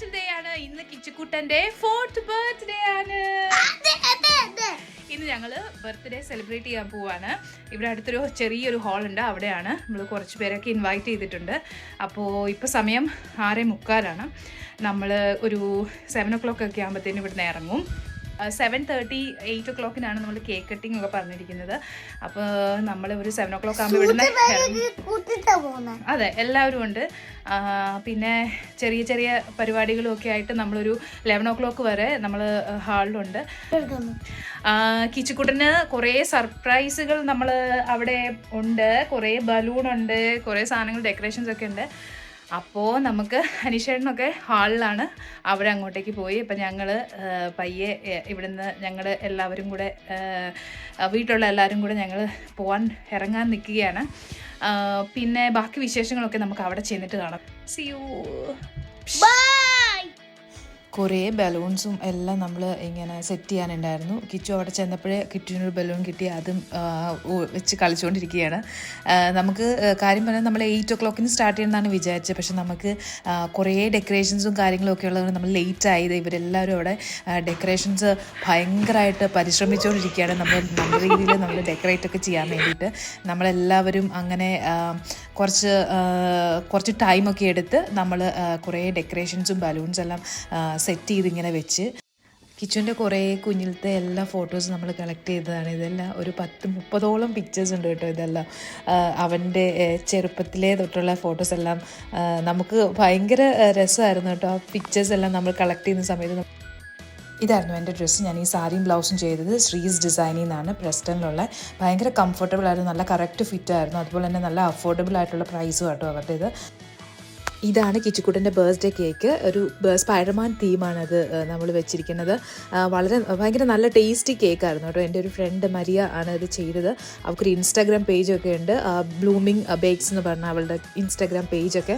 Special day ആണ്. ഇന്ന് കിച്ചുക്കുട്ടന്റെ 4th birthday ആണ്. ഇന്ന് ഞങ്ങൾ ബർത്ത്ഡേ സെലിബ്രേറ്റ് ചെയ്യാൻ പോവാണ്. ഇവിടെ അടുത്തൊരു ചെറിയൊരു ഹാളുണ്ട്, അവിടെയാണ് നമ്മൾ കുറച്ച് പേരൊക്കെ ഇൻവൈറ്റ് ചെയ്തിട്ടുണ്ട്. അപ്പോൾ ഇപ്പോൾ സമയം 6:45. നമ്മൾ ഒരു 7 o'clock ഒക്കെ ആകുമ്പോഴത്തേനും ഇവിടുന്ന് ഇറങ്ങും. 7:30, 8 o'clockനാണ് നമ്മൾ കേക്ക് കട്ടിങ് ഒക്കെ പറഞ്ഞിരിക്കുന്നത്. അപ്പോൾ നമ്മൾ ഒരു 7 o'clock ആകുമ്പോൾ ഇവിടുന്ന് അതെ എല്ലാവരും ഉണ്ട്. പിന്നെ ചെറിയ ചെറിയ പരിപാടികളും ഒക്കെ ആയിട്ട് നമ്മളൊരു 11 o'clock വരെ നമ്മൾ ഹാളിലുണ്ട്. കിച്ചുക്കുട്ടന് കുറേ സർപ്രൈസുകൾ നമ്മൾ അവിടെ ഉണ്ട്. കുറേ ബലൂണുണ്ട്, കുറേ സാധനങ്ങൾ, ഡെക്കറേഷൻസ് ഒക്കെ ഉണ്ട്. അപ്പോൾ നമുക്ക് അനീഷേട്ടനൊക്കെ ഹാളിലാണ്, അവിടെ അങ്ങോട്ടേക്ക് പോയി. അപ്പം ഞങ്ങൾ പയ്യെ ഇവിടുന്ന് ഞങ്ങൾ എല്ലാവരും കൂടെ, വീട്ടിലുള്ള എല്ലാവരും കൂടെ ഞങ്ങൾ ഇറങ്ങാൻ നിൽക്കുകയാണ്. പിന്നെ ബാക്കി വിശേഷങ്ങളൊക്കെ നമുക്ക് അവിടെ ചെന്നിട്ട് കാണാം. See you. കുറേ ബലൂൺസും എല്ലാം നമ്മൾ ഇങ്ങനെ സെറ്റ് ചെയ്യാനുണ്ടായിരുന്നു. കിച്ചു അവിടെ ചെന്നപ്പോഴേ കിറ്റുവിനൊരു ബലൂൺ കിട്ടി, അതും വെച്ച് കളിച്ചുകൊണ്ടിരിക്കുകയാണ്. നമുക്ക് കാര്യം പറഞ്ഞാൽ നമ്മൾ 8 o'clock സ്റ്റാർട്ട് ചെയ്യുന്നതാണ് വിചാരിച്ചത്. പക്ഷെ നമുക്ക് കുറേ ഡെക്കറേഷൻസും കാര്യങ്ങളും ഒക്കെ ഉള്ളതുകൊണ്ട് നമ്മൾ ലേറ്റ് ആയത്. ഇവരെല്ലാവരും അവിടെ ഡെക്കറേഷൻസ് ഭയങ്കരമായിട്ട് പരിശ്രമിച്ചുകൊണ്ടിരിക്കുകയാണ്. നമ്മുടെ രീതിയിൽ നമ്മൾ ഡെക്കറേറ്റ് ഒക്കെ ചെയ്യാൻ വേണ്ടിയിട്ട് നമ്മളെല്ലാവരും അങ്ങനെ കുറച്ച് ടൈമൊക്കെ എടുത്ത് നമ്മൾ കുറേ ഡെക്കറേഷൻസും ബലൂൺസ് എല്ലാം സെറ്റ് ചെയ്ത് ഇങ്ങനെ വെച്ച്. കിച്ചുവിൻ്റെ കുറേ കുഞ്ഞിലത്തെ എല്ലാ ഫോട്ടോസും നമ്മൾ കളക്ട് ചെയ്തതാണ്. ഇതെല്ലാം ഒരു 10-30ഓളം പിക്ചേഴ്സ് ഉണ്ട് കേട്ടോ. ഇതെല്ലാം അവൻ്റെ ചെറുപ്പത്തിലേ തൊട്ടുള്ള ഫോട്ടോസ് എല്ലാം നമുക്ക് ഭയങ്കര രസമായിരുന്നു കേട്ടോ. ആ പിക്ചേഴ്സ് എല്ലാം നമ്മൾ കളക്ട് ചെയ്യുന്ന സമയത്ത്. ഇതായിരുന്നു എൻ്റെ ഡ്രസ്സ്. ഞാൻ ഈ സാരിയും ബ്ലൗസും ചെയ്തത് ശ്രീസ് ഡിസൈനിൽ നിന്നാണ്, പ്രസ്റ്റണിലുള്ള. ഭയങ്കര കംഫർട്ടബിൾ ആയിരുന്നു, നല്ല കറക്റ്റ് ഫിറ്റ് ആയിരുന്നു. അതുപോലെ തന്നെ നല്ല അഫോർഡബിൾ ആയിട്ടുള്ള പ്രൈസും കേട്ടോ അവരുടേത്. ഇതാണ് കിച്ചുക്കുട്ടൻ്റെ ബർത്ത്ഡേ കേക്ക്. ഒരു സ്പൈഡർമാൻ തീമാണത് നമ്മൾ വെച്ചിരിക്കുന്നത്. ഭയങ്കര നല്ല ടേസ്റ്റി കേക്കായിരുന്നു കേട്ടോ. എൻ്റെ ഒരു ഫ്രണ്ട് മരിയ ആണ് ഇത് ചെയ്തത്. അവൾക്കൊരു ഇൻസ്റ്റാഗ്രാം പേജൊക്കെ ഉണ്ട്, ബ്ലൂമിങ് ബേക്സ് എന്ന് പറഞ്ഞ അവളുടെ ഇൻസ്റ്റാഗ്രാം പേജൊക്കെ.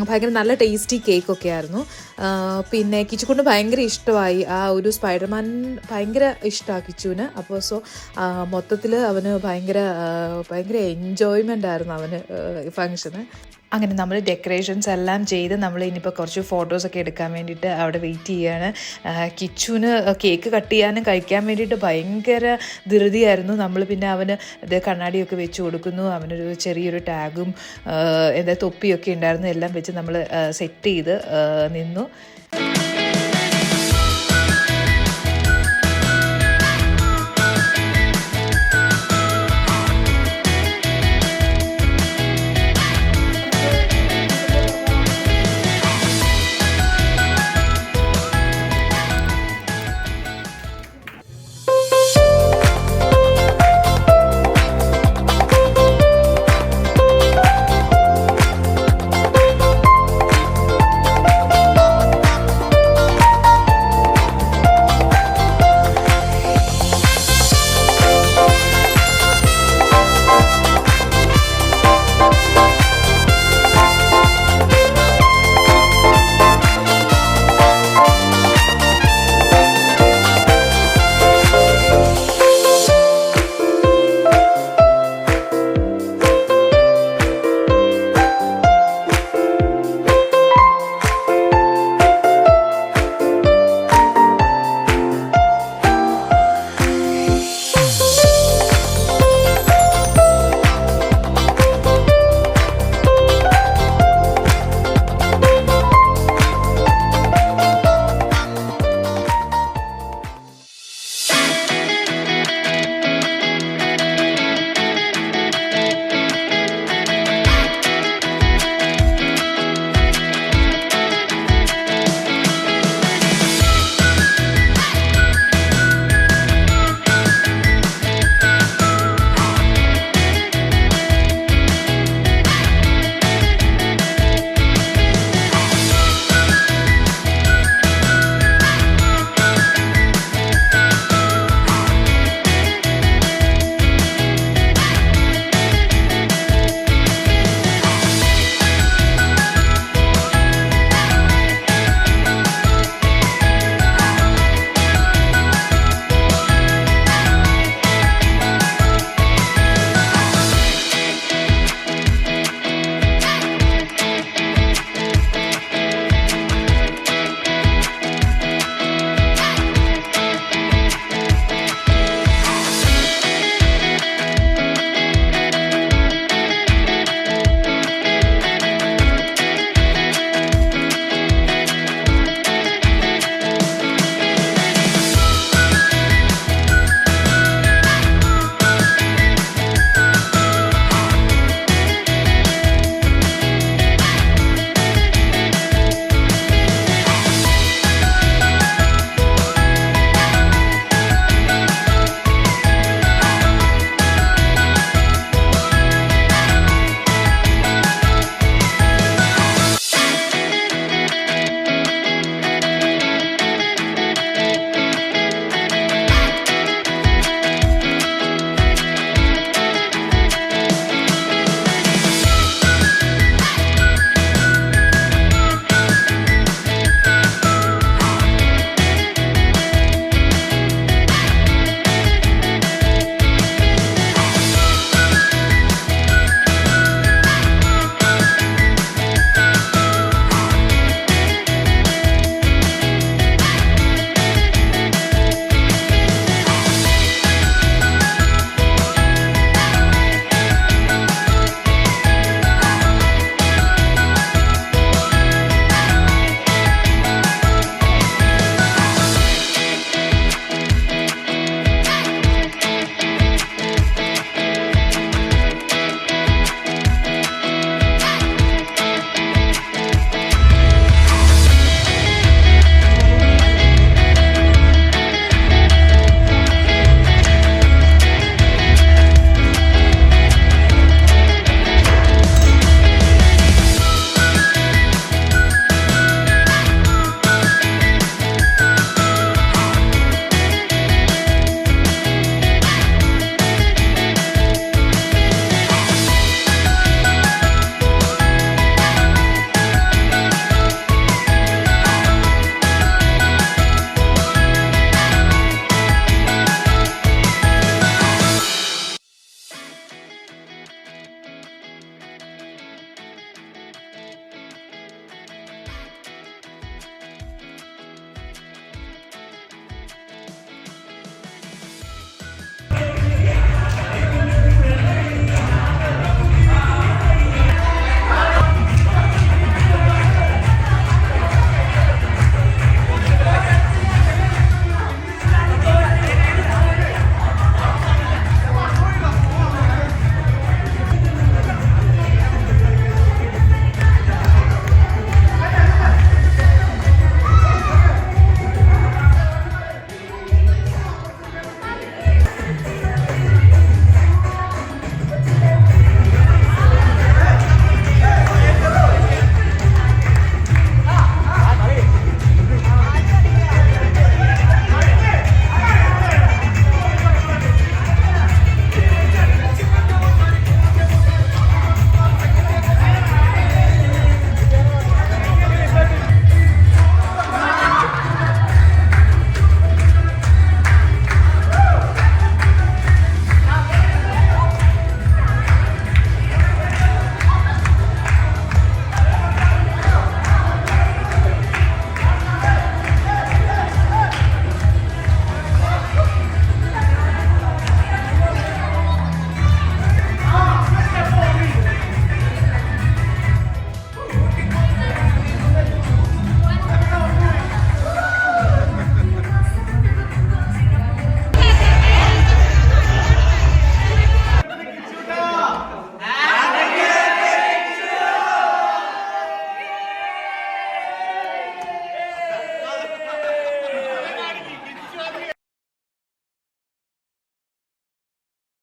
ഭയങ്കര നല്ല ടേസ്റ്റി കേക്കൊക്കെ ആയിരുന്നു. പിന്നെ കിച്ചുക്കുട്ടന് ഭയങ്കര ഇഷ്ടമായി. ആ ഒരു സ്പൈഡർമാൻ ഭയങ്കര ഇഷ്ടമാണ് കിച്ചുവിന്. അപ്പോൾ മൊത്തത്തിൽ അവന് ഭയങ്കര എൻജോയ്മെൻ്റ് ആയിരുന്നു അവന് ഫങ്ഷന്. അങ്ങനെ നമ്മൾ ഡെക്കറേഷൻസ് എല്ലാം ചെയ്ത് നമ്മൾ ഇനിയിപ്പോൾ കുറച്ച് ഫോട്ടോസൊക്കെ എടുക്കാൻ വേണ്ടിയിട്ട് അവിടെ വെയിറ്റ് ചെയ്യുകയാണ്. കിച്ചുവിന് കേക്ക് കട്ട് ചെയ്യാനും കഴിക്കാൻ വേണ്ടിയിട്ട് ഭയങ്കര ധൃതിയായിരുന്നു. നമ്മൾ പിന്നെ അവന് ഇത് കണ്ണാടിയൊക്കെ വെച്ച് കൊടുക്കുന്നു. അവനൊരു ചെറിയൊരു ടാഗും തൊപ്പിയൊക്കെ ഉണ്ടായിരുന്നു. എല്ലാം വെച്ച് നമ്മൾ സെറ്റ് ചെയ്ത് നിന്നു.